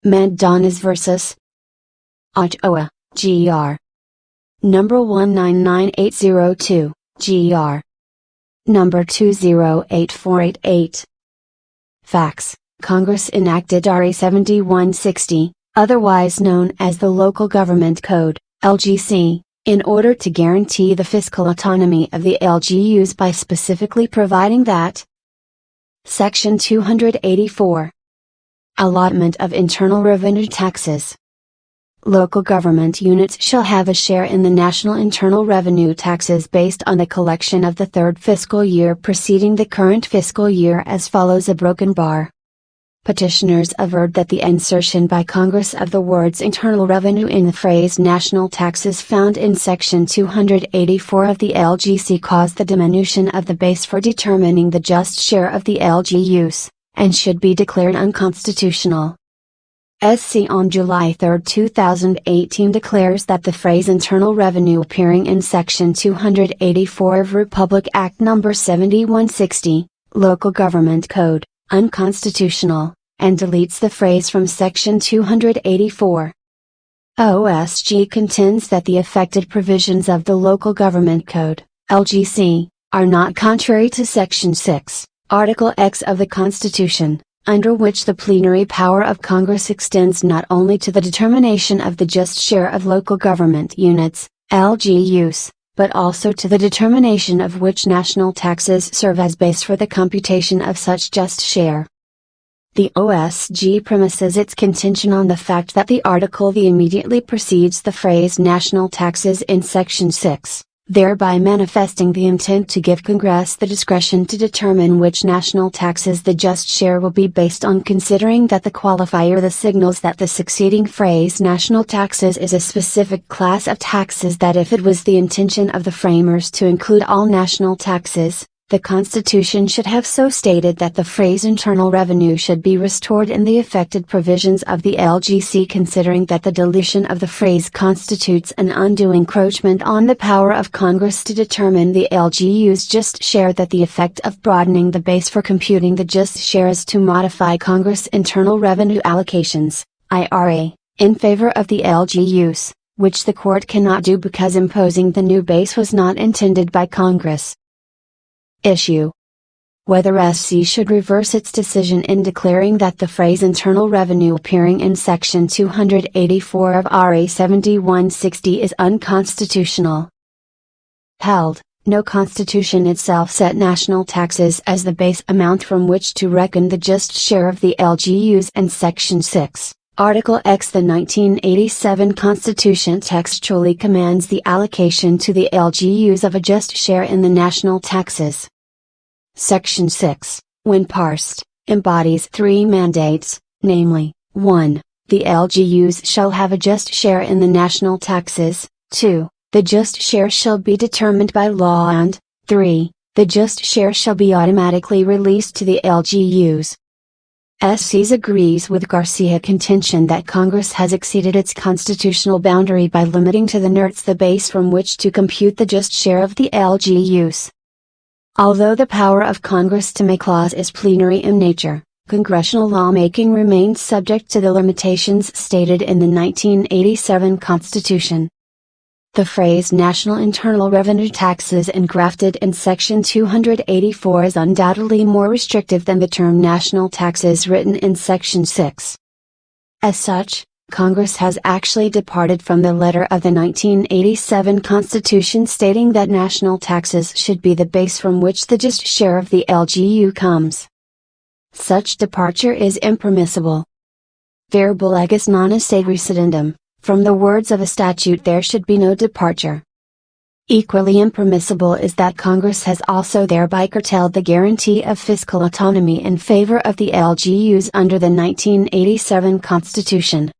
Mandanas vs. Ochoa, GR. Number 199802, GR. Number 208488. Facts: Congress enacted RA 7160, otherwise known as the Local Government Code, LGC, in order to guarantee the fiscal autonomy of the LGUs by specifically providing that Section 284. Allotment of internal revenue taxes. Local government units shall have a share in the national internal revenue taxes based on the collection of the third fiscal year preceding the current fiscal year as follows: a broken bar. Petitioners averred that the insertion by Congress of the words internal revenue in the phrase national taxes found in Section 284 of the LGC caused the diminution of the base for determining the just share of the LGUs, and should be declared unconstitutional. SC on July 3, 2018 declares that the phrase internal revenue appearing in Section 284 of Republic Act No. 7160, Local Government Code, unconstitutional, and deletes the phrase from Section 284. OSG contends that the affected provisions of the Local Government Code, LGC, are not contrary to Section 6, Article X of the Constitution, under which the plenary power of Congress extends not only to the determination of the just share of local government units, LGUs, but also to the determination of which national taxes serve as base for the computation of such just share. The OSG premises its contention on the fact that the article immediately precedes the phrase national taxes in Section 6, thereby manifesting the intent to give Congress the discretion to determine which national taxes the just share will be based on, considering that the qualifier signals that the succeeding phrase national taxes is a specific class of taxes, that if it was the intention of the framers to include all national taxes, the Constitution should have so stated that the phrase internal revenue should be restored in the affected provisions of the LGC, considering that the deletion of the phrase constitutes an undue encroachment on the power of Congress to determine the LGU's just share, that the effect of broadening the base for computing the just share is to modify Congress' internal revenue allocations, IRA, in favor of the LGUs, which the court cannot do because imposing the new base was not intended by Congress. Issue: whether SC should reverse its decision in declaring that the phrase internal revenue appearing in Section 284 of RA 7160 is unconstitutional. Held, no constitution itself set national taxes as the base amount from which to reckon the just share of the LGUs, and Section 6, Article X the 1987 Constitution textually commands the allocation to the LGUs of a just share in the national taxes. Section 6, when parsed, embodies three mandates, namely, 1. The LGUs shall have a just share in the national taxes, 2. The just share shall be determined by law, and 3. The just share shall be automatically released to the LGUs. SCs agrees with Garcia contention that Congress has exceeded its constitutional boundary by limiting to the NERTs the base from which to compute the just share of the LGUs. Although the power of Congress to make laws is plenary in nature, congressional lawmaking remains subject to the limitations stated in the 1987 Constitution. The phrase national internal revenue taxes engrafted in Section 284 is undoubtedly more restrictive than the term national taxes written in Section 6. As such, Congress has actually departed from the letter of the 1987 Constitution, stating that national taxes should be the base from which the just share of the LGU comes. Such departure is impermissible. Verbal legis non esse recedendum. From the words of a statute there should be no departure. Equally impermissible is that Congress has also thereby curtailed the guarantee of fiscal autonomy in favor of the LGUs under the 1987 Constitution.